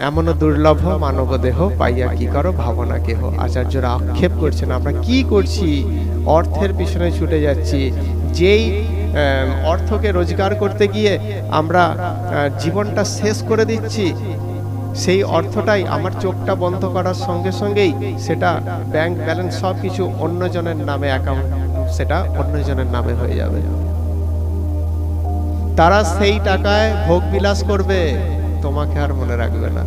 এমনও দুর্লভ মানব দেহ পাইয়া কি করো ভাবনা কেহ। আচার্যরা আক্ষেপ করছেন আমরা কি করছি, অর্থের পিছনে ছুটে যাচ্ছি। যেই অর্থকে রোজগার করতে গিয়ে আমরা জীবনটা শেষ করে দিচ্ছি, সেই অর্থটাই আমার চোখটা বন্ধ করার সঙ্গে সঙ্গেই সেটা ব্যাংক ব্যালেন্স সব কিছু অন্যজনের নামে অ্যাকাউন্ট, সেটা অন্যজনের নামে হয়ে যাবে। তারা সেই টাকায় ভোগ বিলাস করবে, তোমাকে আর মনে রাখবে না।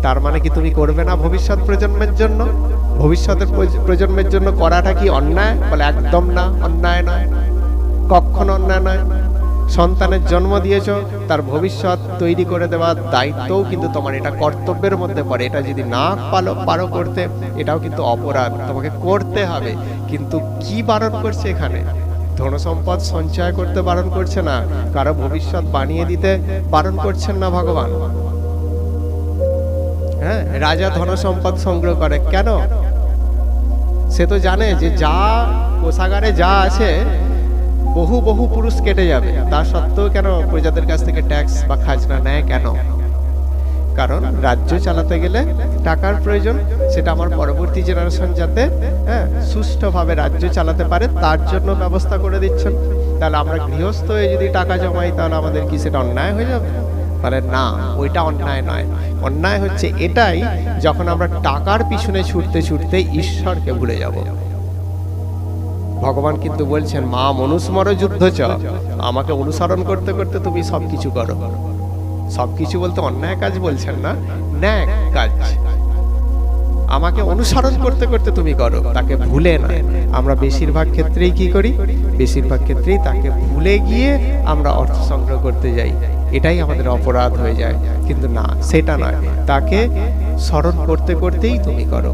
তার মানে কি তুমি করবে না ভবিষ্যৎ প্রজন্মের জন্য? ভবিষ্যতের প্রজন্মের জন্য করাটা কি অন্যায়? বলে একদম না, অন্যায় নয়, কখনো অন্যায় নয়। সন্তানের জন্ম দিয়েছো, তার ভবিষ্যৎ তৈরি করে দেওয়ার দায়িত্বও কিন্তু তোমার, এটা কর্তব্যের মধ্যে পড়ে। এটা যদি না পারো করতে, এটাও কিন্তু অপরাধ, তোমাকে করতে হবে। কিন্তু কি বারণ করছে এখানে? ধন সম্পদ সঞ্চয় করতে বারণ করছে না, কারো ভবিষ্যৎ বানিয়ে দিতে বারণ করছেন না ভগবান। হ্যাঁ, রাজা ধন সম্পদ সংগ্রহ করে কেন? সে তো জানে যে যা কোষাগারে যা আছে বহু বহু পুরুষ কেটে যাবে, তা সত্ত্বেও কেন প্রজাদের কাছ থেকে ট্যাক্স বা খাজনা নেয় কেন? কারণ রাজ্য চালাতে গেলে টাকার প্রয়োজন, সেটা আমার পরবর্তী জেনারেশন যাতে সুষ্ঠুভাবে রাজ্য চালাতে পারে তার জন্য ব্যবস্থা করে দিচ্ছেন। তাহলে আমরা গৃহস্থ হয়ে যদি টাকা জমাই, তাহলে আমাদের কি সেটা অন্যায় হয়ে যাবে? বলে না, ওইটা অন্যায় নয়। অন্যায় হচ্ছে এটাই, যখন আমরা টাকার পিছনে ছুটতে ছুটতে ঈশ্বরকে ভুলে যাব। ভগবান কিন্তু বলছেন মা মনুস্মর যুদ্ধ চ, আমাকে অনুসরণ করতে করতে তুমি সবকিছু করো। সবকিছু বলতে অন্যায় কাজ বলছেন না, ন্যায় কাজ। আমাকে অনুসরণ করতে করতে তুমি করো, তাকে ভুলে না। আমরা বেশিরভাগ ক্ষেত্রেই কি করি? বেশিরভাগ ক্ষেত্রেই তাকে ভুলে গিয়ে আমরা অর্থ সংগ্রহ করতে যাই, এটাই আমাদের অপরাধ হয়ে যায়। কিন্তু না, সেটা নয়, তাকে স্মরণ করতে করতেই তুমি করো।